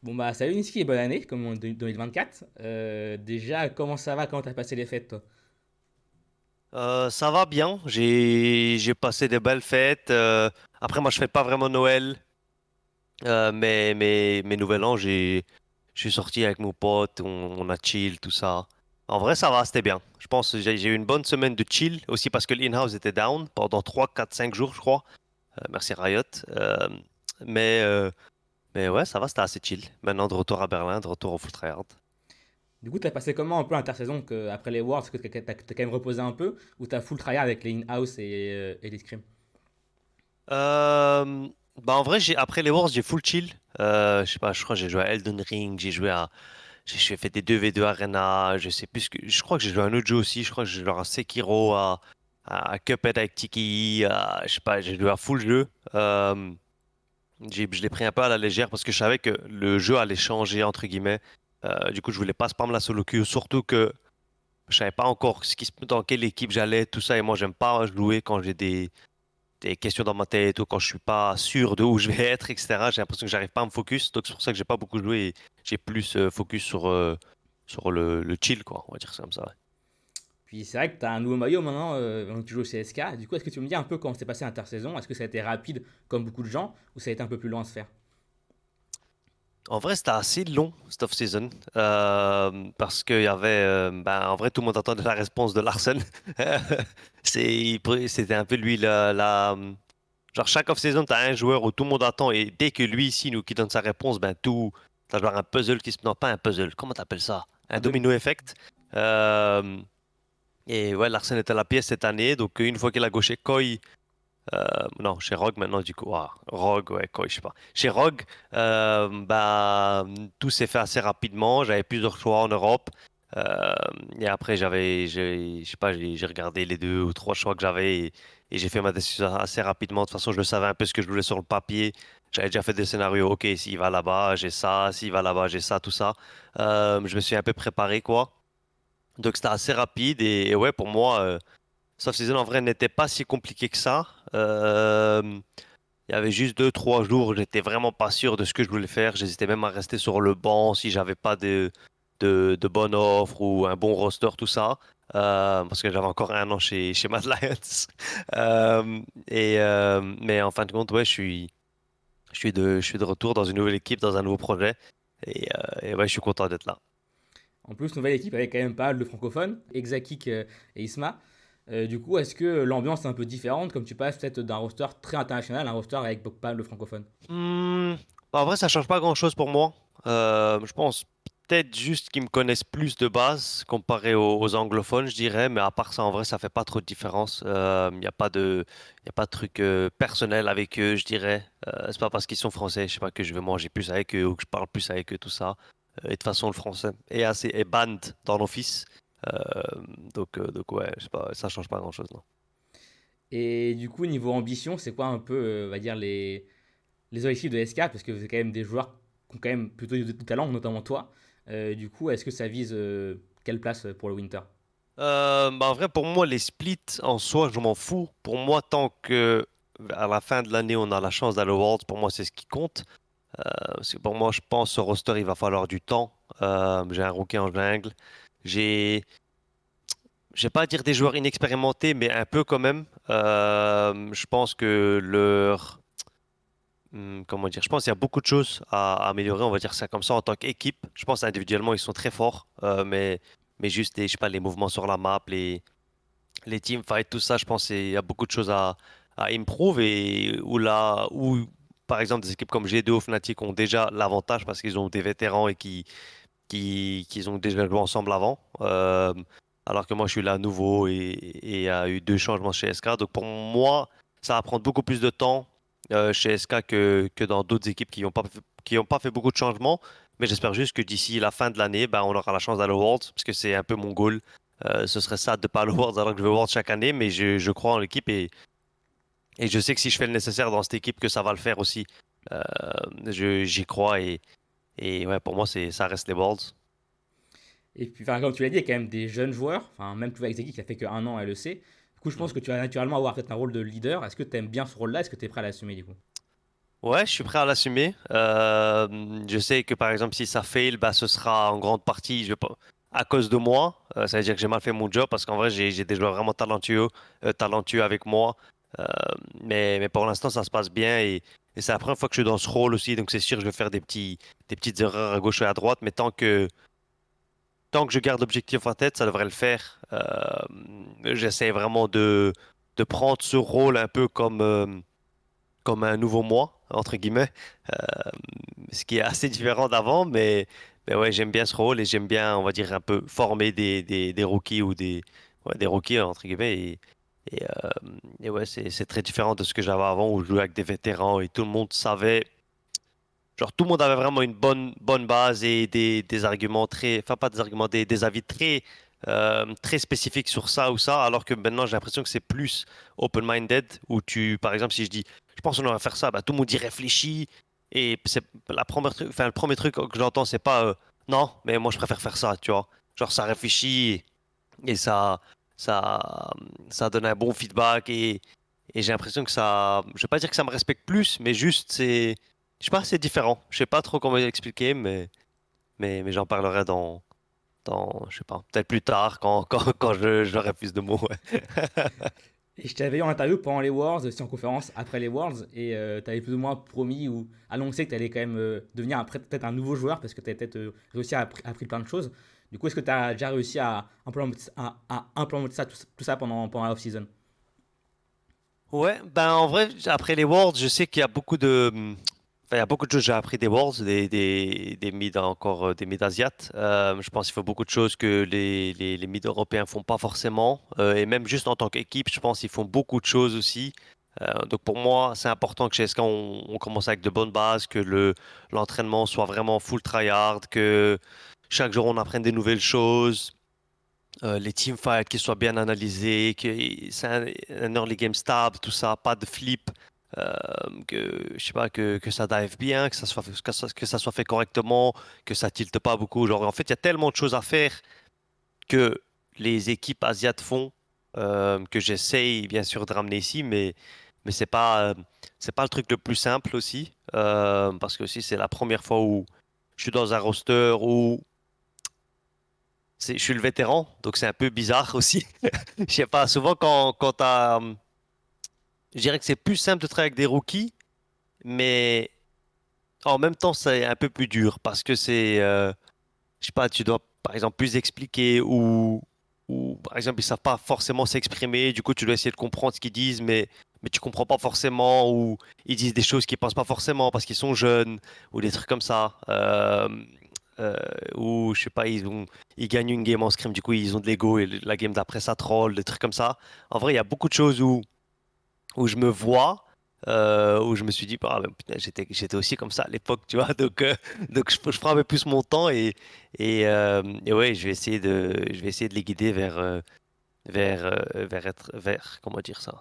Bon bah salut Niski et bonne année, comme en 2024. Déjà, comment ça va? Comment t'as passé les fêtes toi? Ça va bien. J'ai passé des belles fêtes. Après, moi, je fais pas vraiment Noël, mais Nouvel An, je suis sorti avec mon pote, on a chill, tout ça. En vrai, ça va, c'était bien. Je pense que j'ai eu une bonne semaine de chill aussi parce que l'in-house était down pendant 3 4 5 jours, je crois. Merci Riot. Euh, mais, euh, mais ouais, ça va, c'était assez chill. Maintenant, de retour à Berlin, de retour au Full Tryhard. Du coup, t'as passé comment un peu l'intersaison après les Worlds? Est-ce que t'as quand même reposé un peu? Ou t'as full tryhard avec les in-house et les scrims? Euh, Bah en vrai, après les Wars, j'ai full chill. Je sais pas, je crois que j'ai joué à Elden Ring, j'ai fait des 2v2 Arena, je sais plus je crois que j'ai joué à un autre jeu aussi, je crois que j'ai joué à Sekiro, à Cuphead avec Tiki, je sais pas, j'ai joué à full jeu. Je l'ai pris un peu à la légère parce que je savais que le jeu allait changer, entre guillemets. Du coup, je voulais pas spam la solo queue, surtout que je savais pas encore dans quelle équipe j'allais, tout ça, et moi, j'aime pas jouer quand j'ai des questions dans ma tête ou quand je suis pas sûr de où je vais être, etc. J'ai l'impression que j'arrive pas à me focus. Donc c'est pour ça que j'ai pas beaucoup joué et j'ai plus focus sur le chill, quoi. On va dire ça comme ça. Ouais. Puis c'est vrai que t'as un nouveau maillot maintenant, donc tu joues au CSK. Du coup, est-ce que tu peux me dire un peu comment s'est passé l'intersaison? Est-ce que ça a été rapide comme beaucoup de gens ou ça a été un peu plus lent à se faire? En vrai, c'était assez long, cette off-season, parce qu'il y avait, en vrai, tout le monde attendait la réponse de Larsen. C'était un peu lui, genre chaque off-season, t'as un joueur où tout le monde attend et dès que lui ici nous qui donne sa réponse, t'as genre un puzzle non, pas un puzzle, comment t'appelles ça? Un Un demi. domino effect. Euh, et ouais, Larsen était à la pièce cette année, donc une fois qu'il a gauché Koi, non, chez Rogue maintenant du coup, Rogue, ouais, Koi, je sais pas. Chez Rogue, tout s'est fait assez rapidement, j'avais plusieurs choix en Europe. Euh, et après, je sais pas, j'ai regardé les deux ou trois choix que j'avais et j'ai fait ma décision assez rapidement. De toute façon, je le savais un peu ce que je voulais sur le papier. J'avais déjà fait des scénarios. Ok, s'il va là-bas, j'ai ça. S'il va là-bas, j'ai ça, tout ça. Je me suis un peu préparé, quoi. Donc, c'était assez rapide et ouais, pour moi, Soft Season en vrai n'était pas si compliqué que ça. Il y avait juste 2 3 jours où j'étais vraiment pas sûr de ce que je voulais faire. J'hésitais même à rester sur le banc si j'avais pas de bonne offre ou un bon roster, tout ça. Parce que j'avais encore un an chez Mad Lions. Mais en fin de compte, ouais, je suis de retour dans une nouvelle équipe, dans un nouveau projet. Et ouais, je suis content d'être là. En plus, nouvelle équipe avec quand même pas mal de francophones, Exakik et Isma. Du coup, est-ce que l'ambiance est un peu différente comme tu passes peut-être d'un roster très international à un roster avec pas mal de francophones? Hmm, En vrai, ça change pas grand-chose pour moi. Je pense peut-être juste qu'ils me connaissent plus de base comparé aux anglophones, je dirais. Mais à part ça, en vrai, ça fait pas trop de différence. Il n'y a pas y a pas de truc personnel avec eux, je dirais. C'est pas parce qu'ils sont français, je sais pas que je vais manger plus avec eux ou que je parle plus avec eux, tout ça. Et de toute façon, le français est banned dans l'office. Euh, donc ouais, je sais pas, ça change pas grand-chose, non. Et du coup, niveau ambition, c'est quoi un peu, on va dire, les objectifs de SK? Parce que vous êtes quand même des joueurs qui ont quand même plutôt du talent, notamment toi. Du coup, est-ce que ça vise quelle place pour le Winter? En vrai, pour moi, les splits en soi, je m'en fous. Pour moi, tant que à la fin de l'année, on a la chance d'aller au Worlds, pour moi, c'est ce qui compte. Parce que pour moi, je pense ce roster, il va falloir du temps. J'ai un rookie en jungle. J'ai, je vais pas dire des joueurs inexpérimentés, mais un peu quand même. Je pense que comment dire, je pense qu'il y a beaucoup de choses à améliorer, on va dire ça comme ça, en tant qu'équipe. Je pense individuellement, ils sont très forts, mais juste, je sais pas, les mouvements sur la map, les teamfights, tout ça, je pense qu'il y a beaucoup de choses à improve et où, par exemple, des équipes comme G2 ou Fnatic ont déjà l'avantage parce qu'ils ont des vétérans et qu'ils ont déjà joué ensemble avant. Alors que moi, je suis là nouveau et il y a eu 2 changements chez SK. Donc pour moi, ça va prendre beaucoup plus de temps chez SK que dans d'autres équipes qui ont pas fait beaucoup de changements. Mais j'espère juste que d'ici la fin de l'année, ben, on aura la chance d'aller au Worlds, parce que c'est un peu mon goal. Ce serait ça de pas aller au Worlds alors que je vais au Worlds chaque année, mais je crois en l'équipe et je sais que si je fais le nécessaire dans cette équipe, que ça va le faire aussi. Euh, J'y crois et ouais, pour moi, ça reste les Worlds. Et puis, enfin, comme tu l'as dit, il y a quand même des jeunes joueurs, enfin, même tu vois Exakik qui a fait que 1 an à LEC. Du coup, je pense que Mhm. tu vas naturellement avoir peut-être un rôle de leader. Est-ce que tu aimes bien ce rôle-là? Est-ce que tu es prêt à l'assumer du coup? Ouais, je suis prêt à l'assumer. Je sais que par exemple, si ça fail, bah, ce sera en grande partie à cause de moi. Ça veut dire que j'ai mal fait mon job parce qu'en vrai, j'ai des joueurs vraiment talentueux avec moi. Euh, mais pour l'instant, ça se passe bien et c'est la première fois que je suis dans ce rôle aussi. Donc c'est sûr, je vais faire des petites erreurs à gauche et à droite. Mais tant que je garde l'objectif en tête, ça devrait le faire. J'essaie vraiment de prendre ce rôle un peu comme un nouveau moi, entre guillemets, ce qui est assez différent d'avant, mais ouais, j'aime bien ce rôle et j'aime bien, on va dire, un peu former des rookies ou ouais, des rookies, entre guillemets, et, euh, et ouais, c'est très différent de ce que j'avais avant où je jouais avec des vétérans et tout le monde savait, genre tout le monde avait vraiment une bonne base et des arguments très, enfin pas des arguments, des avis très spécifiques sur ça ou ça, alors que maintenant j'ai l'impression que c'est plus open-minded, où par exemple, si je dis, je pense qu'on va faire ça, bah, tout le monde y réfléchit, et c'est le premier truc que j'entends, c'est pas, non, mais moi je préfère faire ça, tu vois. Genre ça réfléchit et ça, ça donne un bon feedback et j'ai l'impression que ça, je vais pas dire que ça me respecte plus, mais juste je sais pas, c'est différent. Je sais pas trop comment l'expliquer, mais j'en parlerai je sais pas, peut-être plus tard quand je refuse de mots. Ouais. Et je t'avais eu en interview pendant les Worlds, aussi en conférence après les Worlds, et tu avais plus ou moins promis ou annoncé que tu allais quand même devenir après peut-être un nouveau joueur parce que tu avais peut-être réussi à appris plein de choses. Du coup, est-ce que tu as déjà réussi à implémenter ça, tout ça pendant la off-season? Ouais, ben en vrai, après les Worlds, je sais qu'il y a beaucoup enfin, il y a beaucoup de choses que j'ai appris des Worlds, des mids encore, des mids asiates. Je pense qu'il faut beaucoup de choses que les mids européens font pas forcément. Et même juste en tant qu'équipe, je pense qu'ils font beaucoup de choses aussi. Donc pour moi, c'est important que chez SK, on commence avec de bonnes bases, que l'entraînement soit vraiment full tryhard, que chaque jour on apprenne des nouvelles choses. Les teamfights qui soient bien analysés, que c'est un early game stable, tout ça, pas de flip, euh, je sais pas, que ça dive bien, que ça soit fait correctement, que ça tilte pas beaucoup. Genre, en fait, il y a tellement de choses à faire que les équipes asiates font, que j'essaye bien sûr de ramener ici, mais c'est pas le truc le plus simple aussi, parce que aussi c'est la première fois où je suis dans un roster où je suis le vétéran, donc c'est un peu bizarre aussi. Je sais pas, souvent quand t'as, je dirais que c'est plus simple de travailler avec des rookies, mais en même temps c'est un peu plus dur parce que je sais pas, tu dois par exemple plus expliquer ou par exemple ils savent pas forcément s'exprimer, du coup tu dois essayer de comprendre ce qu'ils disent, mais tu comprends pas forcément ou ils disent des choses qu'ils pensent pas forcément parce qu'ils sont jeunes ou des trucs comme ça. Euh, ou je sais pas, ils gagnent une game en scrim, du coup ils ont de l'ego et la game d'après ça troll, des trucs comme ça. En vrai, il y a beaucoup de choses où je me vois, où je me suis dit, ah, ben, putain, j'étais aussi comme ça à l'époque, tu vois. Donc je prends un peu plus mon temps et ouais, je vais essayer de les guider vers, comment dire ça,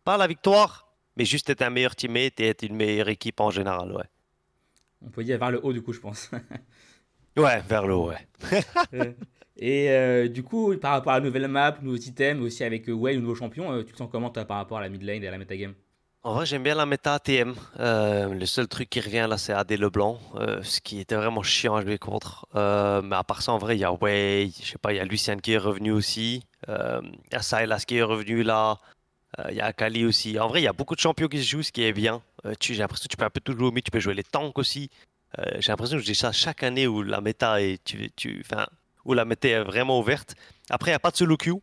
pas la victoire, mais juste être un meilleur teammate et être une meilleure équipe en général, ouais. On peut dire vers le haut, du coup, je pense. Ouais, vers le haut, ouais. Euh, et du coup, par rapport à la nouvelle map, nouveaux items, aussi avec Way, le nouveau champion, tu te sens comment toi, par rapport à la mid lane et à la metagame? En vrai, j'aime bien la méta ATM. Le seul truc qui revient là, c'est AD Leblanc, ce qui était vraiment chiant à jouer contre. Mais à part ça, en vrai, il y a Wei, je sais pas, il y a Lucian qui est revenu aussi. Il y a Sylas qui est revenu là. Il y a Akali aussi. En vrai, il y a beaucoup de champions qui se jouent, ce qui est bien. J'ai l'impression que tu peux un peu tout jouer au mid, tu peux jouer les tanks aussi. J'ai l'impression que je dis ça chaque année où la méta enfin, où la méta est vraiment ouverte. Après, il n'y a pas de solo queue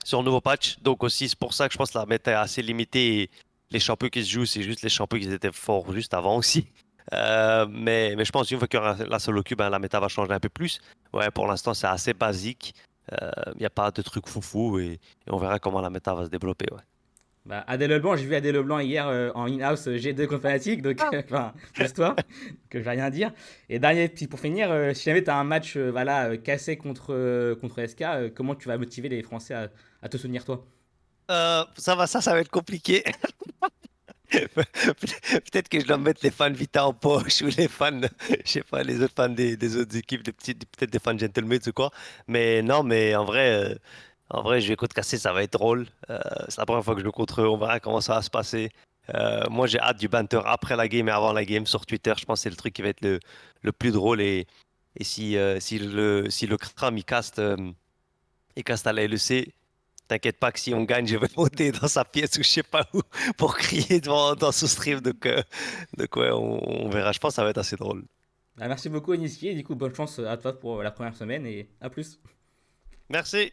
sur le nouveau patch. Donc aussi, c'est pour ça que je pense que la méta est assez limitée. Et les champions qui se jouent, c'est juste les champions qui étaient forts juste avant aussi. Mais je pense qu'une fois qu'il y aura la solo queue, ben, la méta va changer un peu plus. Ouais, pour l'instant, c'est assez basique. Il n'y a pas de trucs foufou et on verra comment la méta va se développer. Ouais. Bah, Adèle Leblanc, j'ai vu Adèle Leblanc hier en in-house G2 contre Fnatic, donc enfin, juste toi, que je vais rien dire. Et dernier, petit pour finir, si jamais tu as un match voilà, cassé contre SK, comment tu vas motiver les Français à te soutenir toi? Ça va être compliqué. Peut-être que je dois mettre les fans Vita en poche ou les fans, je sais pas, les autres fans des autres équipes, peut-être des fans Gentlemates ou quoi. Mais non, mais en vrai, je vais contre casser, ça va être drôle. C'est la première fois que je joue contre eux, on verra comment ça va se passer. Moi, j'ai hâte du banter après la game et avant la game sur Twitter. Je pense que c'est le truc qui va être le plus drôle. Et si le Kram il caste à la LEC, t'inquiète pas que si on gagne, je vais monter dans sa pièce ou je sais pas où pour crier dans son stream. Donc ouais, on verra. Je pense que ça va être assez drôle. Bah, merci beaucoup, Eniski. Et du coup, bonne chance à toi pour la première semaine et à plus. Merci.